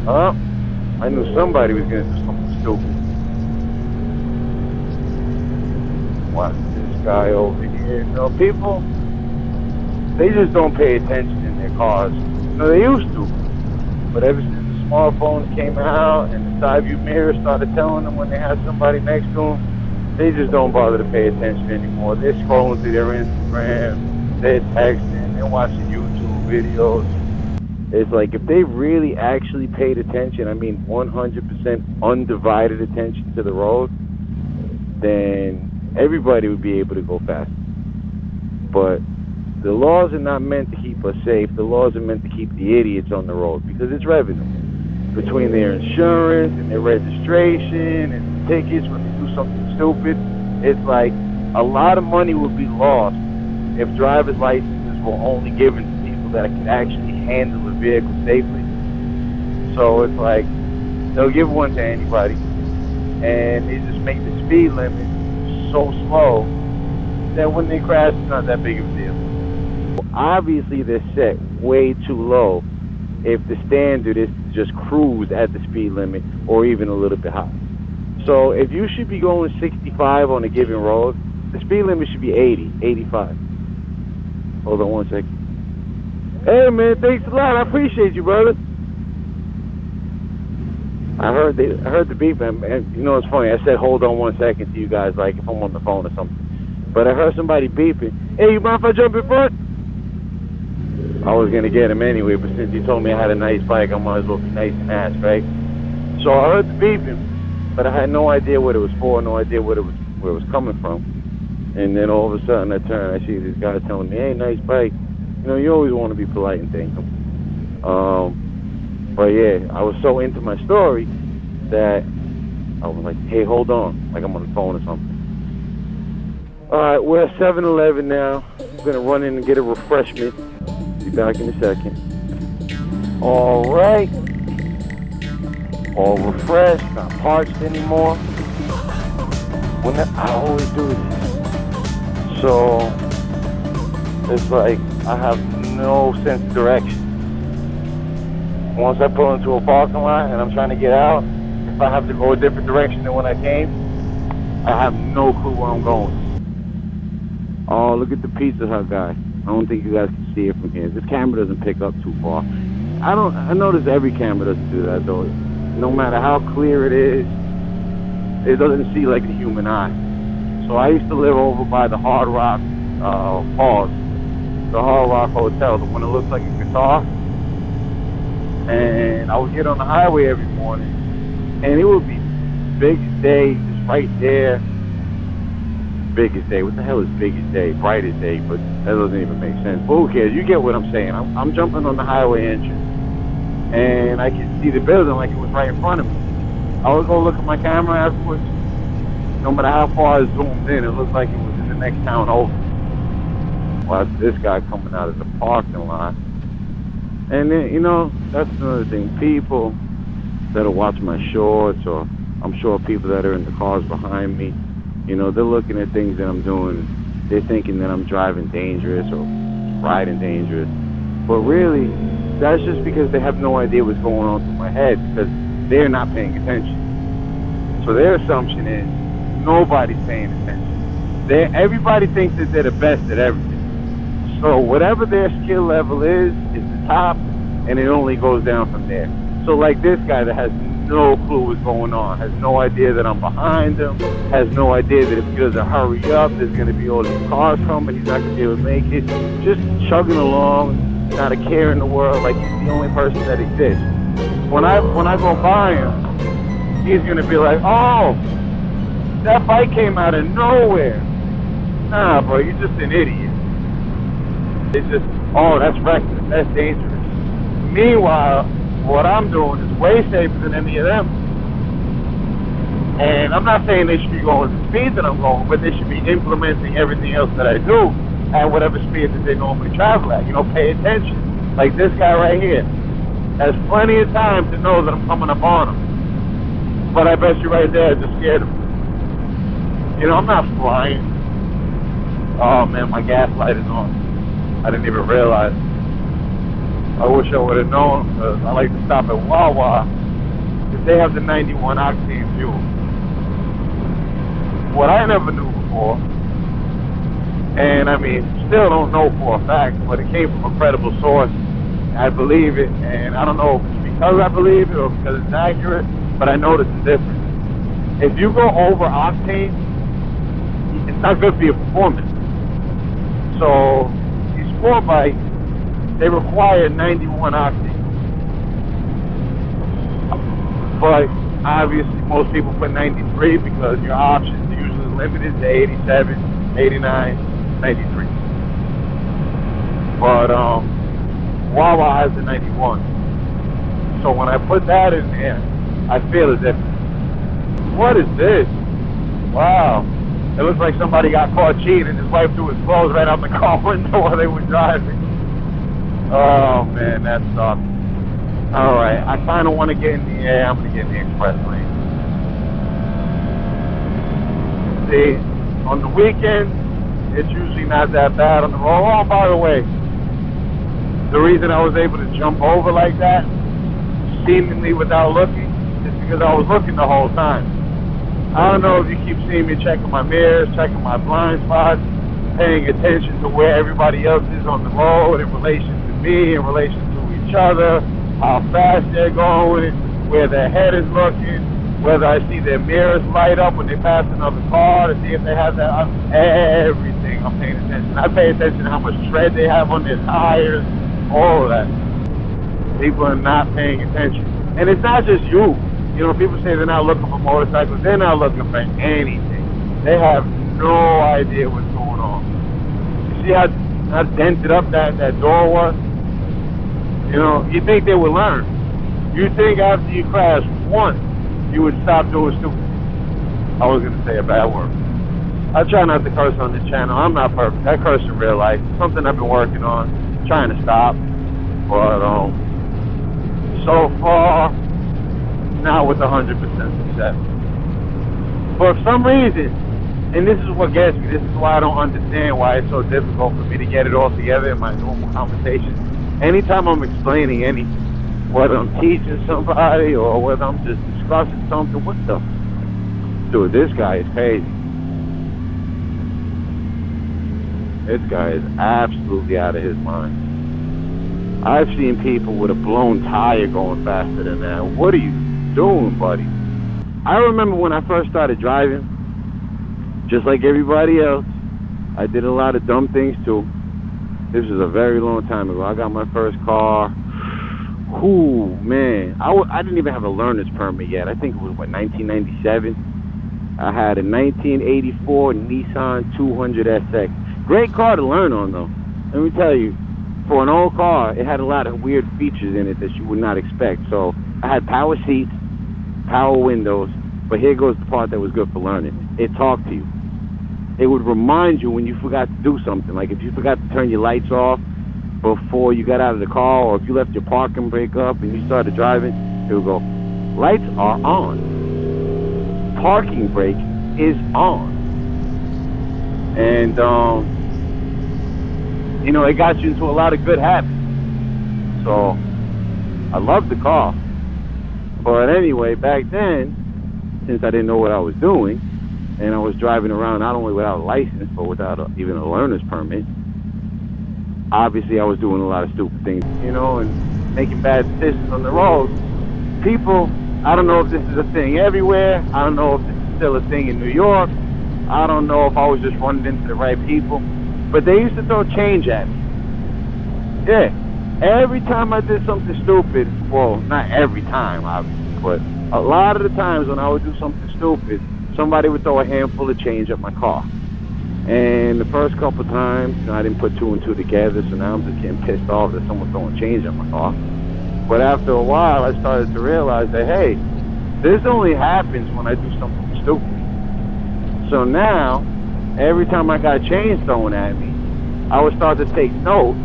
Oh, I knew somebody was gonna do something stupid. Watch this guy over here. You know, people, they just don't pay attention in their cars. You know, they used to. But ever since the smartphones came out and the side view mirror started telling them when they had somebody next to them, they just don't bother to pay attention anymore. They're scrolling through their Instagram, they're texting, they're watching YouTube videos. It's like if they really actually paid attention, I mean 100% undivided attention to the road, then everybody would be able to go faster. But the laws are not meant to keep us safe. The laws are meant to keep the idiots on the road because it's revenue. Between their insurance and their registration and tickets when they do something stupid, it's like a lot of money would be lost if driver's licenses were only given to people that could actually handle a vehicle safely. So it's like they'll give one to anybody and they just make the speed limit so slow that when they crash, it's not that big of a deal. Obviously, they're set way too low if the standard is to just cruise at the speed limit or even a little bit higher. So if you should be going 65 on a given road, the speed limit should be 80, 85. Hold on one second. Hey, man, thanks a lot. I appreciate you, brother. I heard the beep, and you know it's funny. I said hold on 1 second to you guys, like if I'm on the phone or something. But I heard somebody beeping. Hey, you mind if I jump in front? I was gonna get him anyway, but since you told me I had a nice bike, I might as well be nice and ask, right? So I heard the beeping, but I had no idea what it was for, no idea where it was coming from. And then all of a sudden I turn, I see this guy telling me, "Hey, nice bike." You know, you always want to be polite and thank him. But yeah, I was so into my story that I was like, "Hey, hold on," like I'm on the phone or something. All right, we're at 7-Eleven now. I'm gonna run in and get a refreshment. Be back in a second. All right. All refreshed, not parched anymore. I always do this. So it's like I have no sense of direction. Once I pull into a parking lot and I'm trying to get out, if I have to go a different direction than when I came, I have no clue where I'm going. Oh, look at the Pizza Hut guy. I don't think you guys can see it from here. This camera doesn't pick up too far. I notice every camera doesn't do that though. No matter how clear it is, it doesn't see like the human eye. So I used to live over by the Hard Rock the Hard Rock Hotel, the one that looks like a guitar. And I would get on the highway every morning, and it would be biggest day just right there. Biggest day. What the hell is biggest day? Brightest day, but that doesn't even make sense. But who cares? You get what I'm saying. I'm jumping on the highway entrance, and I can see the building like it was right in front of me. I would go look at my camera afterwards. No matter how far I zoomed in, it looked like it was in the next town over. Watch this guy coming out of the parking lot. And then, you know, that's another thing. People that'll watch my shorts, or I'm sure people that are in the cars behind me, you know, they're looking at things that I'm doing. They're thinking that I'm driving dangerous or riding dangerous. But really, that's just because they have no idea what's going on through my head, because they're not paying attention. So their assumption is nobody's paying attention. Everybody thinks that they're the best at everything. So whatever their skill level is the top, and it only goes down from there. So like this guy that has no clue what's going on, has no idea that I'm behind him, has no idea that if he doesn't hurry up, there's going to be all these cars coming, he's not going to be able to make it, just chugging along, not a care in the world, like he's the only person that exists. When I go by him, he's going to be like, "Oh, that bike came out of nowhere." Nah, bro, you're just an idiot. It's just, "Oh, that's reckless, that's dangerous." Meanwhile, what I'm doing is way safer than any of them. And I'm not saying they should be going at the speed that I'm going, but they should be implementing everything else that I do at whatever speed that they normally travel at. You know, pay attention. Like this guy right here has plenty of time to know that I'm coming up on him. But I bet you right there I just scared him. You know, I'm not flying. Oh man, my gas light is on. I didn't even realize. I wish I would have known, because I like to stop at Wawa, because they have the 91 octane fuel. What I never knew before, and I mean, still don't know for a fact, but it came from a credible source. I believe it, and I don't know if it's because I believe it or because it's accurate, but I noticed the difference. If you go over octane, it's not good for your performance. So these sport bikes, they require 91 octane. But obviously most people put 93 because your options are usually limited to 87, 89, 93. But Wawa has the 91. So when I put that in there, I feel as if, what is this? Wow. It looks like somebody got caught cheating and his wife threw his clothes right out the car window while they were driving. Oh man, that sucks. Alright, I kind of want to get in the air. I'm going to get in the express lane. See, on the weekend, it's usually not that bad on the road. Oh, by the way, the reason I was able to jump over like that, seemingly without looking, is because I was looking the whole time. I don't know if you keep seeing me checking my mirrors, checking my blind spots, paying attention to where everybody else is on the road in relation to me, in relation to each other, how fast they're going, where their head is looking, whether I see their mirrors light up when they pass another car to see if they have that. Everything I'm paying attention. I pay attention to how much tread they have on their tires, all of that. People are not paying attention. And it's not just you. You know, people say they're not looking for motorcycles. They're not looking for anything. They have no idea what's going on. You see how dented up that door was? You know, you think they would learn. You think after you crash once, you would stop doing stupid things. I was going to say a bad word. I try not to curse on this channel. I'm not perfect. I curse in real life. Something I've been working on, trying to stop. But so far, not with 100% success. For some reason, and this is what gets me, this is why I don't understand why it's so difficult for me to get it all together in my normal conversations. Anytime I'm explaining anything, whether I'm teaching somebody or whether I'm just discussing something, what the? Dude, this guy is crazy. This guy is absolutely out of his mind. I've seen people with a blown tire going faster than that. What are you doing, buddy? I remember when I first started driving, just like everybody else, I did a lot of dumb things too. This was a very long time ago. I got my first car. Ooh, man. I didn't even have a learner's permit yet. I think it was, 1997? I had a 1984 Nissan 200SX. Great car to learn on, though. Let me tell you, for an old car, it had a lot of weird features in it that you would not expect. So I had power seats, power windows, but here goes the part that was good for learning. It talked to you. It would remind you when you forgot to do something. Like if you forgot to turn your lights off before you got out of the car, or if you left your parking brake up and you started driving, it would go, lights are on. Parking brake is on. And, you know, it got you into a lot of good habits. So, I loved the car. But anyway, back then, since I didn't know what I was doing, and I was driving around not only without a license, but without even a learner's permit, obviously I was doing a lot of stupid things, you know, and making bad decisions on the road. People, I don't know if this is a thing everywhere. I don't know if this is still a thing in New York. I don't know if I was just running into the right people. But they used to throw change at me. Yeah. Every time I did something stupid, well, not every time, obviously, but a lot of the times when I would do something stupid, somebody would throw a handful of change at my car. And the first couple times, you know, I didn't put two and two together, so now I'm just getting pissed off that someone's throwing change at my car. But after a while, I started to realize that, hey, this only happens when I do something stupid. So now, every time I got change thrown at me, I would start to take note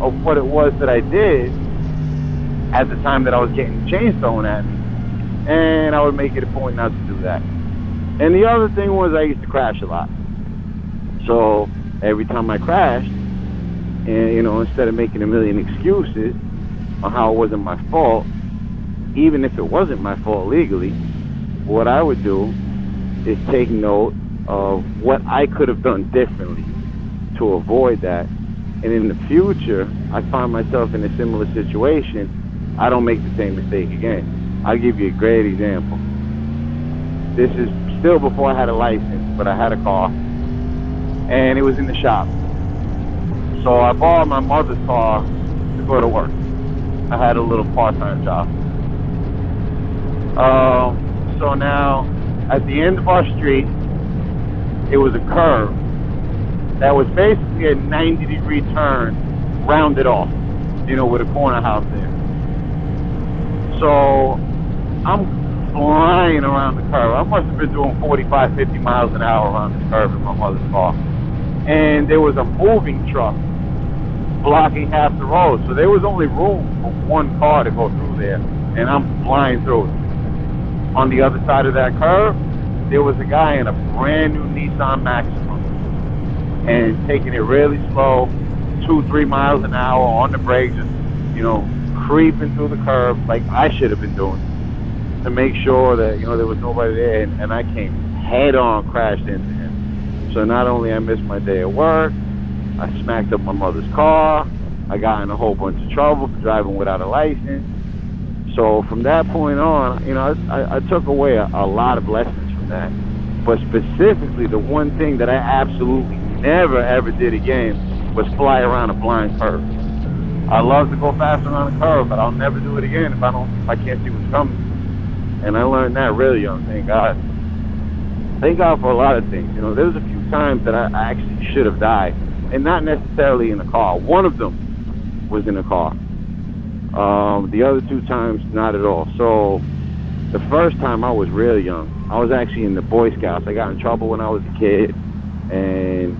of what it was that I did at the time that I was getting change thrown at me, and I would make it a point not to do that. And the other thing was I used to crash a lot. So every time I crashed, and you know, instead of making a million excuses, on how it wasn't my fault, even if it wasn't my fault legally, what I would do is take note of what I could have done differently to avoid that. And in the future, I find myself in a similar situation, I don't make the same mistake again. I'll give you a great example. This is still before I had a license, but I had a car, and it was in the shop. So I borrowed my mother's car to go to work. I had a little part-time job. So now, at the end of our street, it was a curve that was basically a 90-degree turn, rounded off, with a corner house there. So I'm flying around the curve. I must have been doing 45, 50 miles an hour around this curve in my mother's car. And there was a moving truck blocking half the road. So there was only room for one car to go through there. And I'm flying through it. On the other side of that curve, there was a guy in a brand new Nissan Maxima. And taking it really slow, 2-3 miles an hour on the brakes, just, creeping through the curb like I should have been doing to make sure that, there was nobody there. And I came head on, crashed into him. So not only I missed my day at work, I smacked up my mother's car. I got in a whole bunch of trouble for driving without a license. So from that point on, I took away a lot of lessons from that. But specifically, the one thing that I absolutely never, ever did again was fly around a blind curve. I love to go fast around a curve, but I'll never do it again if I can't see what's coming. And I learned that really young, thank God. Thank God for a lot of things. There was a few times that I actually should have died. And not necessarily in a car. One of them was in a car. The other 2 times, not at all. So the first time I was really young. I was actually in the Boy Scouts. I got in trouble when I was a kid. And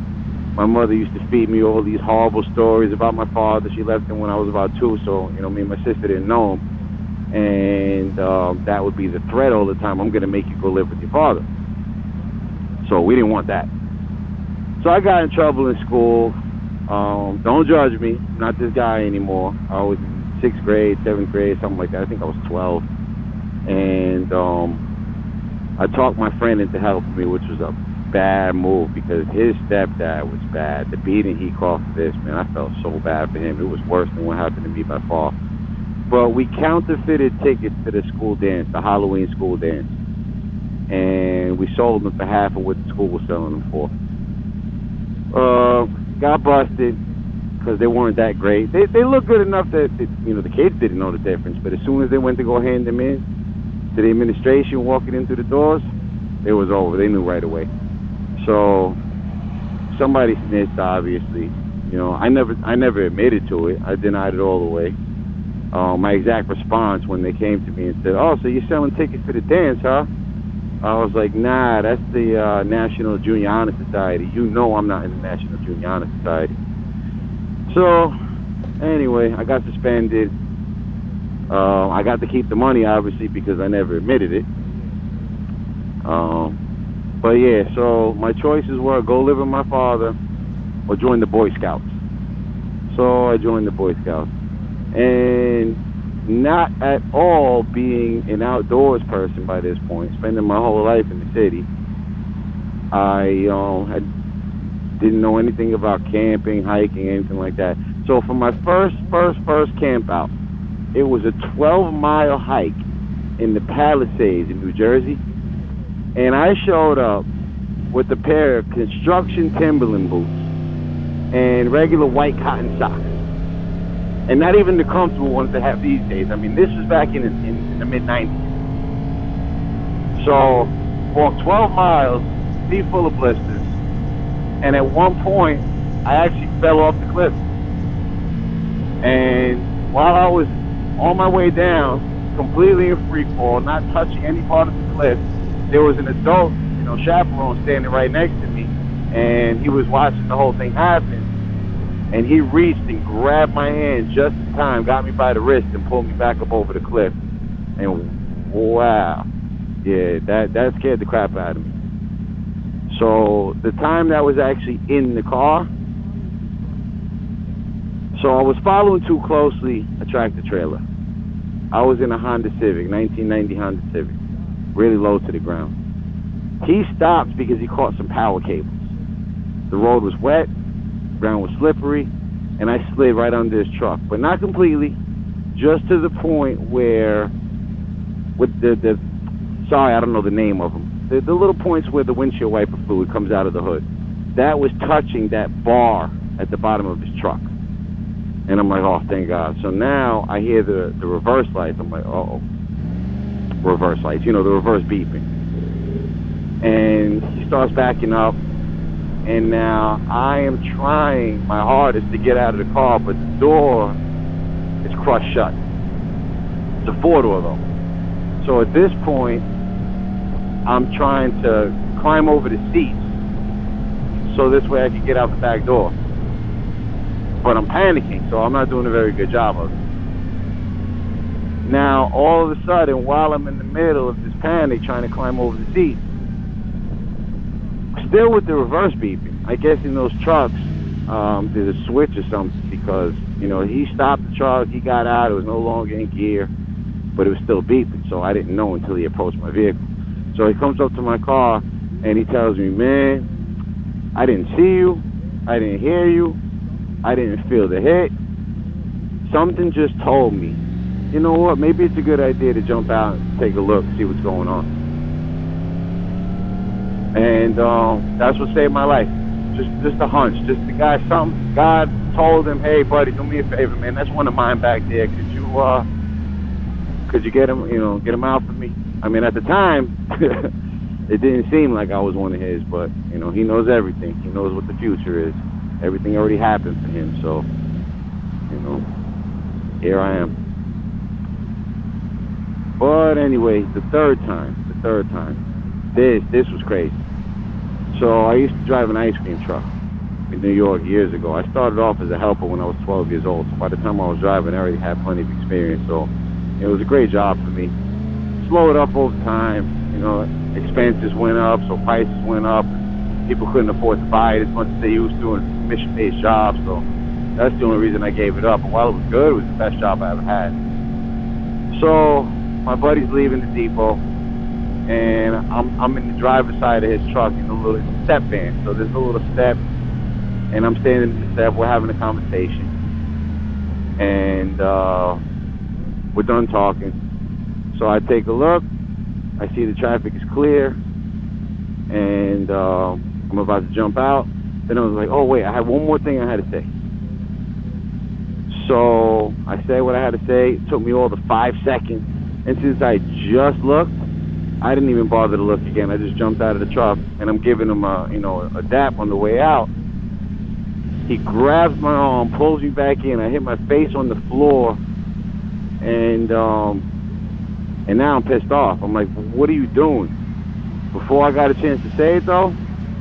my mother used to feed me all these horrible stories about my father. She left him when I was about 2. So, me and my sister didn't know him. And that would be the threat all the time. I'm going to make you go live with your father. So we didn't want that. So I got in trouble in school. Don't judge me. I'm not this guy anymore. I was in 6th grade, 7th grade, something like that. I think I was 12. And I talked my friend into helping me, which was a bad move because his stepdad was bad. The beating he caught for this, man, I felt so bad for him. It was worse than what happened to me by far. But we counterfeited tickets to the school dance, the Halloween school dance. And we sold them for half of what the school was selling them for. Got busted because they weren't that great. They looked good enough that the kids didn't know the difference. But as soon as they went to go hand them in to the administration, walking into the doors, it was over. They knew right away. So somebody snitched, obviously. I never admitted to it. I denied it all the way. My exact response when they came to me and said, "Oh, so you're selling tickets to the dance, huh?" I was like, "Nah, that's the National Junior Honor Society. I'm not in the National Junior Honor Society." So, anyway, I got suspended. I got to keep the money, obviously, because I never admitted it. But yeah, so my choices were go live with my father or join the Boy Scouts. So I joined the Boy Scouts. And not at all being an outdoors person by this point, spending my whole life in the city, I didn't know anything about camping, hiking, anything like that. So for my first camp out, it was a 12-mile hike in the Palisades in New Jersey, and I showed up with a pair of construction Timberland boots and regular white cotton socks. And not even the comfortable ones they have these days. I mean, this was back in the mid-90s. So, walked 12 miles, feet full of blisters, and at one point, I actually fell off the cliff. And while I was on my way down, completely in free fall, not touching any part of the cliff, there was an adult, chaperone standing right next to me, and he was watching the whole thing happen. And he reached and grabbed my hand just in time, got me by the wrist, and pulled me back up over the cliff. And wow, yeah, that scared the crap out of me. So the time that was actually in the car, So I was following too closely a tractor trailer. I was in a Honda Civic, 1990 Honda Civic, really low to the ground. He stopped because he caught some power cables. The road was wet, the ground was slippery, and I slid right under his truck, but not completely, just to the point where, with the sorry, I don't know the name of them, the little points where the windshield wiper fluid comes out of the hood, that was touching that bar at the bottom of his truck. And I'm like, oh, thank God. So now I hear the reverse lights. I'm like, uh-oh. Reverse lights, you know, the reverse beeping. And he starts backing up. And now I am trying my hardest to get out of the car, but the door is crushed shut. It's a four-door, though. So at this point, I'm trying to climb over the seats so this way I can get out the back door. But I'm panicking, so I'm not doing a very good job of it. Now, all of a sudden, while I'm in the middle of this panic trying to climb over the seat, still with the reverse beeping, I guess in those trucks, there's a switch or something, because, you know, he stopped the truck, he got out, it was no longer in gear, but it was still beeping, so I didn't know until he approached my vehicle. So he comes up to my car, and he tells me, man, I didn't see you, I didn't hear you, I didn't feel the hit. Something just told me, you know what, maybe it's a good idea to jump out and take a look, see what's going on. And that's what saved my life. Just a hunch. Just the guy, something, God told him, hey buddy, do me a favor, man, that's one of mine back there. Could you get him, you know, get him out for me? I mean, at the time, it didn't seem like I was one of his, but, you know, he knows everything. He knows what the future is. Everything already happened for him, so, you know, here I am. But anyway, the third time, this was crazy. So I used to drive an ice cream truck in New York years ago. I started off as a helper when I was 12 years old, so by the time I was driving, I already had plenty of experience, so it was a great job for me. Slowed up over time, you know, expenses went up, so prices went up. People couldn't afford to buy it as much as they used to, and commission-based jobs, so that's the only reason I gave it up. And while it was good, it was the best job I ever had. So my buddy's leaving the depot, and I'm in the driver's side of his truck in a little step van. So there's a little step, and I'm standing in the step. We're having a conversation, and we're done talking. So I take a look. I see the traffic is clear, and I'm about to jump out. Then I was like, oh wait, I have one more thing I had to say. So I said what I had to say. It took me all the 5 seconds, and since I just looked, I didn't even bother to look again. I just jumped out of the truck, and I'm giving him a dap on the way out. He grabs my arm, pulls me back in. I hit my face on the floor, and now I'm pissed off. I'm like, what are you doing? Before I got a chance to say it, though,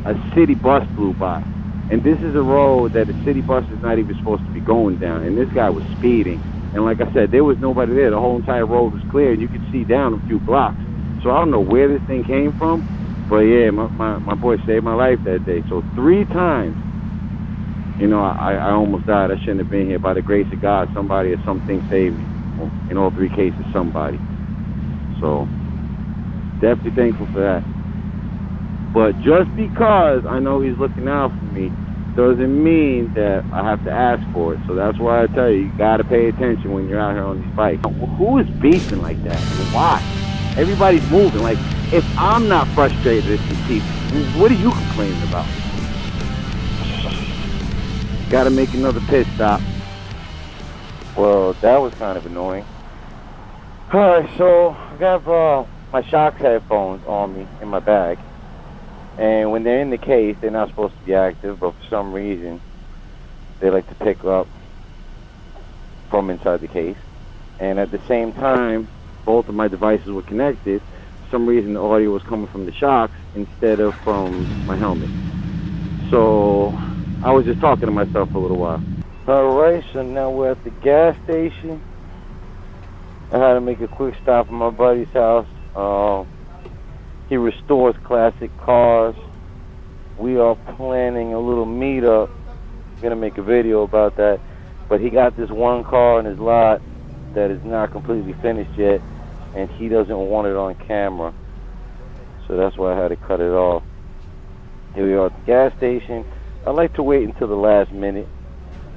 a city bus flew by. And this is a road that a city bus is not even supposed to be going down. And this guy was speeding. And like I said, there was nobody there. The whole entire road was clear, and you could see down a few blocks. So I don't know where this thing came from, but yeah, my boy saved my life that day. So 3 times, you know, I almost died. I shouldn't have been here. By the grace of God, somebody or something saved me. Well, in all 3 cases, somebody. So definitely thankful for that. But just because I know he's looking out for me doesn't mean that I have to ask for it. So that's why I tell you, you gotta pay attention when you're out here on these bikes. Who is beefing like that? Why? Everybody's moving. Like, if I'm not frustrated at these people, what are you complaining about? Gotta make another pit stop. Well, that was kind of annoying. Alright, so I got my Shocks headphones on me in my bag. And when they're in the case, they're not supposed to be active, but for some reason, they like to pick up from inside the case. And at the same time, both of my devices were connected. For some reason, the audio was coming from the Shocks instead of from my helmet. So I was just talking to myself for a little while. Alright, so now we're at the gas station. I had to make a quick stop at my buddy's house. He restores classic cars. We are planning a little meetup. I'm gonna make a video about that. But he got this one car in his lot that is not completely finished yet, and he doesn't want it on camera. So that's why I had to cut it off. Here we are at the gas station. I like to wait until the last minute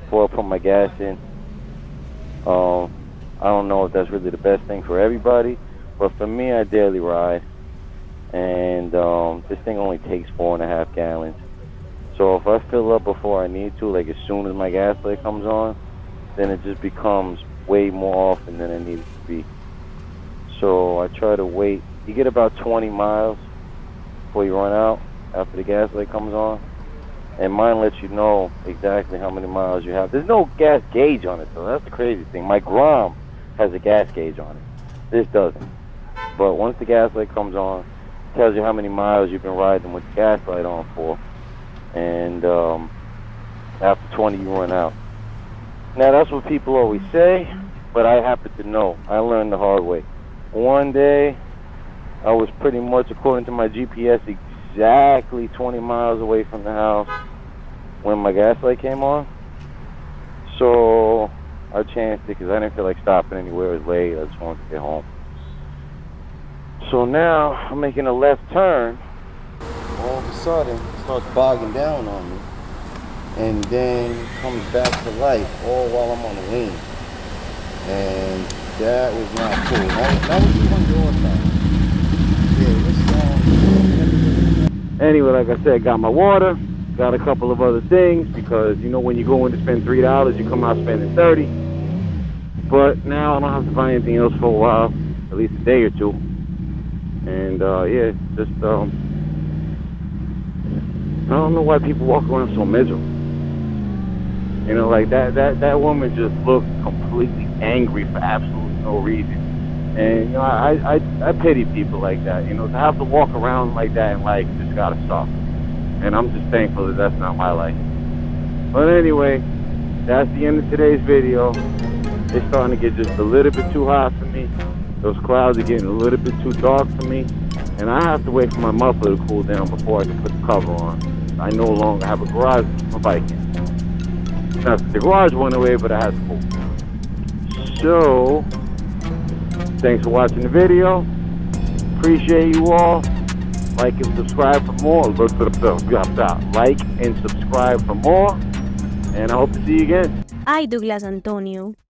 before I put my gas in. I don't know if that's really the best thing for everybody, but for me, I daily ride, and this thing only takes 4.5 gallons. So if I fill up before I need to, like as soon as my gas light comes on, then it just becomes way more often than it needs to be. So I try to wait. You get about 20 miles before you run out after the gas light comes on. And mine lets you know exactly how many miles you have. There's no gas gauge on it, though. That's the crazy thing. My Grom has a gas gauge on it. This doesn't. But once the gas light comes on, it tells you how many miles you've been riding with the gas light on for. And after 20, you run out. Now, that's what people always say, but I happen to know. I learned the hard way. One day, I was pretty much, according to my GPS, exactly 20 miles away from the house when my gas light came on. So I chanced it because I didn't feel like stopping anywhere. It was late. I just wanted to get home. So now I'm making a left turn. All of a sudden, it starts bogging down on me, and then comes back to life all while I'm on the lane. And that was not cool. That was just on your side. Anyway, like I said, got my water, got a couple of other things, because you know when you go in to spend $3, you come out spending $30. But now I don't have to buy anything else for a while, at least a day or two. And yeah, just I don't know why people walk around so miserable. You know, like that woman just looked completely angry for absolutely no reason. And, you know, I pity people like that. You know, to have to walk around like that in life just gotta stop. And I'm just thankful that that's not my life. But anyway, that's the end of today's video. It's starting to get just a little bit too hot for me. Those clouds are getting a little bit too dark for me. And I have to wait for my muffler to cool down before I can put the cover on. I no longer have a garage to keep my bike in. Now, the garage went away, but I had to cool down. So, thanks for watching the video. Appreciate you all. Like and subscribe for more. Like and subscribe for more. And I hope to see you again. Ay, Douglas Antonio.